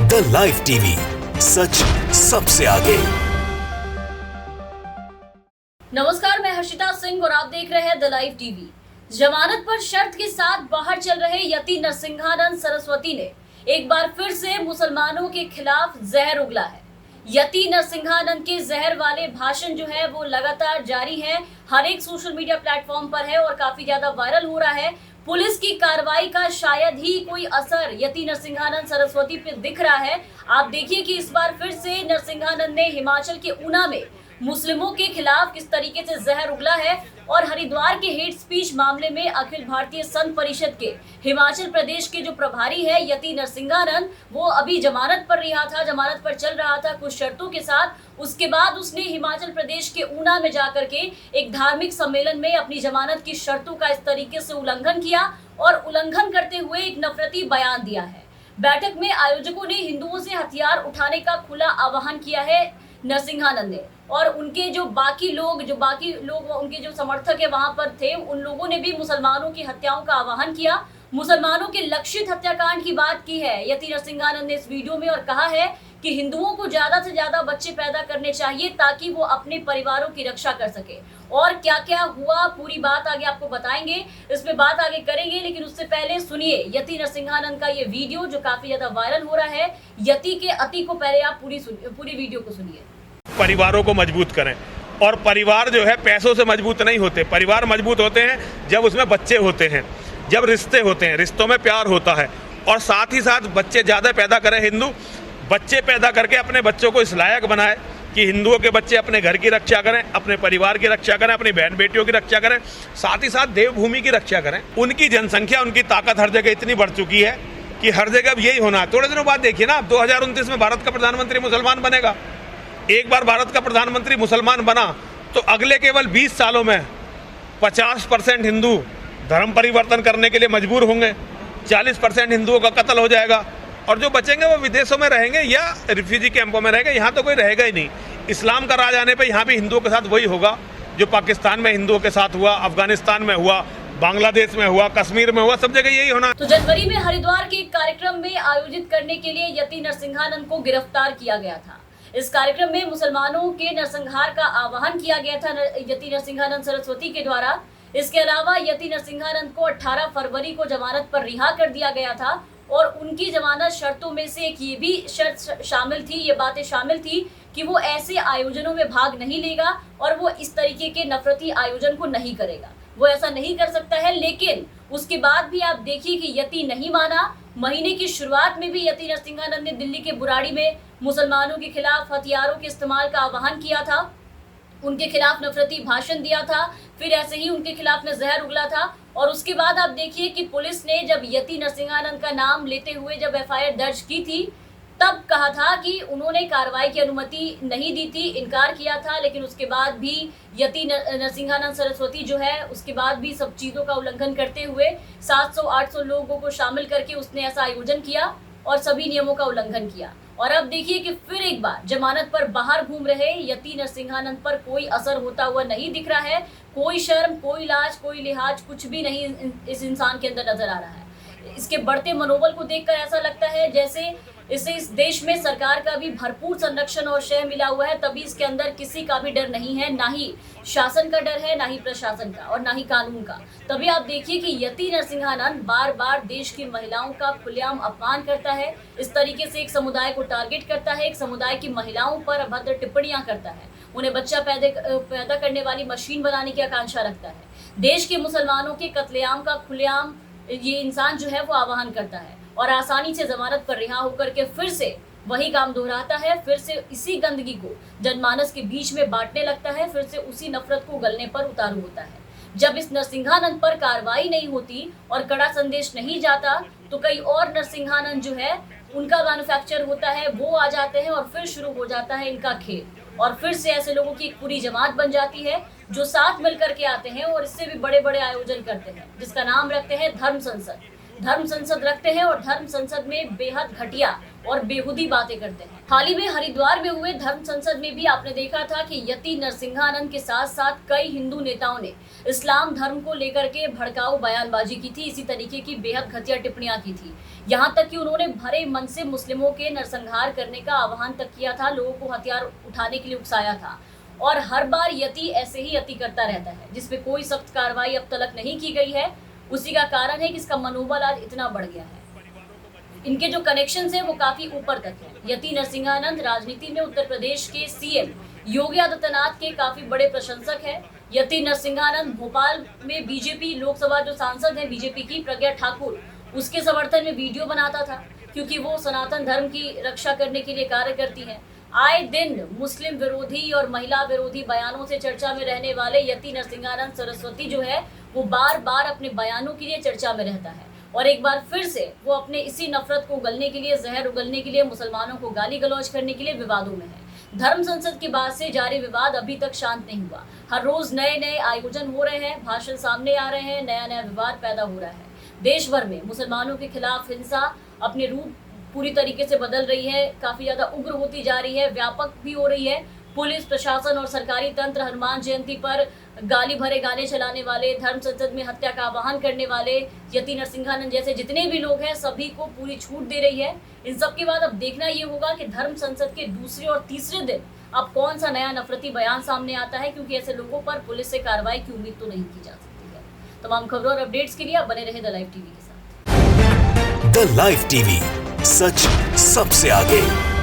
The live TV, सच सबसे आगे। नमस्कार, मैं हर्षिता सिंह और आप देख रहे हैं द लाइव टीवी। जमानत पर शर्त के साथ बाहर चल रहे यति नरसिंहानंद सरस्वती ने एक बार फिर से मुसलमानों के खिलाफ जहर उगला है। यति नरसिंहानंद के जहर वाले भाषण जो है वो लगातार जारी है, हर एक सोशल मीडिया प्लेटफॉर्म पर है और काफी ज्यादा वायरल हो रहा है। पुलिस की कार्रवाई का शायद ही कोई असर यति नरसिंहानंद सरस्वती पे दिख रहा है। आप देखिए कि इस बार फिर से नरसिंहानंद ने हिमाचल के ऊना में मुस्लिमों के खिलाफ किस तरीके से जहर उगला है और हरिद्वार के हेट स्पीच मामले में अखिल भारतीय संत परिषद के हिमाचल प्रदेश के जो प्रभारी है यति नरसिंहानंद, वो अभी जमानत पर रहा था, जमानत पर चल रहा था कुछ शर्तों के साथ। उसके बाद उसने हिमाचल प्रदेश के ऊना में जाकर के एक धार्मिक सम्मेलन में अपनी जमानत की शर्तों का इस तरीके से उल्लंघन किया और उल्लंघन करते हुए एक नफरती बयान दिया है। बैठक में आयोजकों ने हिंदुओं से हथियार उठाने का खुला आह्वान किया है नरसिंहानंद ने, और उनके जो बाकी लोग उनके जो समर्थक है वहां पर थे, उन लोगों ने भी मुसलमानों की हत्याओं का आह्वान किया। मुसलमानों के लक्षित हत्याकांड की बात की है यति नरसिंहानंद ने इस वीडियो में और कहा है कि हिंदुओं को ज्यादा से ज्यादा बच्चे पैदा करने चाहिए ताकि वो अपने परिवारों की रक्षा कर सके। और क्या क्या हुआ पूरी बात आगे आपको बताएंगे, इसमें बात आगे करेंगे, लेकिन उससे पहले सुनिए यति नरसिंहानंद का ये वीडियो जो काफी ज्यादा वायरल हो रहा है। यति के अति को पहले आप पूरी वीडियो को सुनिए। परिवारों को मजबूत करें, और परिवार जो है पैसों से मजबूत नहीं होते। परिवार मजबूत होते हैं जब उसमें बच्चे होते हैं, जब रिश्ते होते हैं, रिश्तों में प्यार होता है, और साथ ही साथ बच्चे ज़्यादा पैदा करें। हिंदू बच्चे पैदा करके अपने बच्चों को इस लायक बनाए कि हिंदुओं के बच्चे अपने घर की रक्षा करें, अपने परिवार की रक्षा करें, अपनी बहन बेटियों की रक्षा करें, साथ ही साथ देवभूमि की रक्षा करें। उनकी जनसंख्या, उनकी ताकत हर जगह इतनी बढ़ चुकी है कि हर जगह अब यही होना है। थोड़े दिनों बाद देखिए ना, 2029 में भारत का प्रधानमंत्री मुसलमान बनेगा। एक बार भारत का प्रधानमंत्री मुसलमान बना तो अगले केवल 20 सालों में 50% हिंदू धर्म परिवर्तन करने के लिए मजबूर होंगे, 40% हिंदुओं का कत्ल हो जाएगा, और जो बचेंगे वो विदेशों में रहेंगे या रिफ्यूजी कैंपों में रहेंगे। यहाँ तो कोई रहेगा ही नहीं। इस्लाम का राज आने पर यहाँ भी हिंदुओं के साथ वही होगा जो पाकिस्तान में हिंदुओं के साथ हुआ, अफगानिस्तान में हुआ, बांग्लादेश में हुआ, कश्मीर में हुआ, सब जगह यही होना। तो जनवरी में हरिद्वार के एक कार्यक्रम में आयोजित करने के लिए यति नरसिंहानंद को गिरफ्तार किया गया था। इस कार्यक्रम में मुसलमानों के नरसंहार का आह्वान किया गया था यति नरसिंहानंद सरस्वती के द्वारा। इसके अलावा यति नरसिंहानंद को 18 फरवरी को जमानत पर रिहा कर दिया गया था, और उनकी जमानत शर्तों में से एक ये भी शर्त शामिल थी, ये बातें शामिल थी कि वो ऐसे आयोजनों में भाग नहीं लेगा और वो इस तरीके के नफरती आयोजन को नहीं करेगा, वो ऐसा नहीं कर सकता है। लेकिन उसके बाद भी आप देखिए कि यति नहीं माना। महीने की शुरुआत में भी यति नरसिंहानंद ने दिल्ली के बुराड़ी में मुसलमानों के खिलाफ हथियारों के इस्तेमाल का आह्वान किया था, उनके खिलाफ नफरती भाषण दिया था, फिर ऐसे ही उनके खिलाफ में जहर उगला था। और उसके बाद आप देखिए कि पुलिस ने जब यति नरसिंहानंद का नाम लेते हुए जब एफआईआर दर्ज की थी, तब कहा था कि उन्होंने कार्रवाई की अनुमति नहीं दी थी, इनकार किया था। लेकिन उसके बाद भी यति नरसिंहानंद सरस्वती जो है उसके बाद भी सब चीज़ों का उल्लंघन करते हुए 700-800 लोगों को शामिल करके उसने ऐसा आयोजन किया और सभी नियमों का उल्लंघन किया। और अब देखिए कि फिर एक बार जमानत पर बाहर घूम रहे यति नरसिंहानंद पर कोई असर होता हुआ नहीं दिख रहा है। कोई शर्म, कोई लाज, कोई लिहाज, कुछ भी नहीं इस इंसान के अंदर नजर आ रहा है। इसके बढ़ते मनोबल को देखकर ऐसा लगता है जैसे इसे इस देश में सरकार का भी भरपूर संरक्षण और शय मिला हुआ है, तभी इसके अंदर किसी का भी डर नहीं है, ना ही शासन का डर है, ना ही प्रशासन का और ना ही कानून का। तभी आप देखिए कि यति नरसिंहानंद बार बार देश की महिलाओं का खुलेआम अपमान करता है, इस तरीके से एक समुदाय को टारगेट करता है, एक समुदाय की महिलाओं पर अभद्र टिप्पणियां करता है, उन्हें बच्चा पैदा करने वाली मशीन बनाने की आकांक्षा रखता है। देश के मुसलमानों के कत्लेआम का खुलेआम ये इंसान जो है वो आह्वान करता है, और आसानी से जमानत पर रिहा होकर के फिर से वही काम दोहराता है, फिर से इसी गंदगी को जनमानस के बीच में बांटने लगता है, फिर से उसी नफरत को गलने पर उतारू होता है। जब इस नरसिंहानंद पर कार्रवाई नहीं होती और कड़ा संदेश नहीं जाता, तो कई और नरसिंहानंद जो है उनका मैन्युफैक्चर होता है, वो आ जाते हैं और फिर शुरू हो जाता है इनका खेल, और फिर से ऐसे लोगों की एक पूरी जमात बन जाती है जो साथ मिलकर के आते हैं और इससे भी बड़े बड़े आयोजन करते हैं, जिसका नाम रखते हैं धर्म संसद। धर्म संसद रखते हैं और धर्म संसद में बेहद घटिया और बेहुदी बातें करते हैं। हाल ही में हरिद्वार में हुए धर्म संसद में भी आपने देखा था कि यति नरसिंहानंद के साथ साथ कई हिंदू नेताओं ने इस्लाम धर्म को लेकर के भड़काऊ बयानबाजी की थी, इसी तरीके की बेहद घटिया टिप्पणियां की थी। यहाँ तक कि उन्होंने भरे मन से मुस्लिमों के नरसंहार करने का आह्वान तक किया था, लोगों को हथियार उठाने के लिए उकसाया था। और हर बार यति ऐसे ही यति करता रहता है, जिसपे कोई सख्त कार्रवाई अब तक नहीं की गई है। उसी का कारण है कि इसका मनोबल आज इतना बढ़ गया है। इनके जो कनेक्शंस हैं वो काफी ऊपर तक हैं। यति नरसिंहानंद राजनीति में उत्तर प्रदेश के सीएम योगी आदित्यनाथ के काफी बड़े प्रशंसक हैं। यति नरसिंहानंद भोपाल में बीजेपी लोकसभा जो सांसद है बीजेपी की प्रज्ञा ठाकुर, उसके समर्थन में वीडियो बनाता था, क्योंकि वो सनातन धर्म की रक्षा करने के लिए कार्य करती है। आए दिन मुस्लिम विरोधी और महिला विरोधी बयानों से चर्चा में रहने वाले यति नरसिंहानंद सरस्वती जो है वो बार बार अपने बयानों के लिए चर्चा में रहता है। और एक बार फिर से वो अपने इसी नफरत को उगलने के लिए, जहर उगलने के लिए, मुसलमानों को गाली गलौज करने के लिए विवादों में है। धर्म संसद के बाद से जारी विवाद अभी तक शांत नहीं हुआ। हर रोज नए नए आयोजन हो रहे हैं, भाषण सामने आ रहे हैं, नया नया विवाद पैदा हो रहा है। देश भर में मुसलमानों के खिलाफ हिंसा अपने रूप पूरी तरीके से बदल रही है, काफी ज्यादा उग्र होती जा रही है, व्यापक भी हो रही है। पुलिस प्रशासन और सरकारी तंत्र हनुमान जयंती पर गाली भरे गाने चलाने वाले, धर्म संसद में हत्या का आह्वान करने वाले यति नरसिंहानंद जैसे जितने भी लोग हैं सभी को पूरी छूट दे रही है। इन सब के बाद अब देखना ये होगा कि धर्म संसद के दूसरे और तीसरे दिन अब कौन सा नया नफरती बयान सामने आता है, क्योंकि ऐसे लोगों पर पुलिस से कार्रवाई की उम्मीद तो नहीं की जा सकती है। तमाम खबरों और अपडेट्स के लिए आप बने रहे द लाइव टीवी के साथ। द लाइव टीवी, सच सबसे आगे।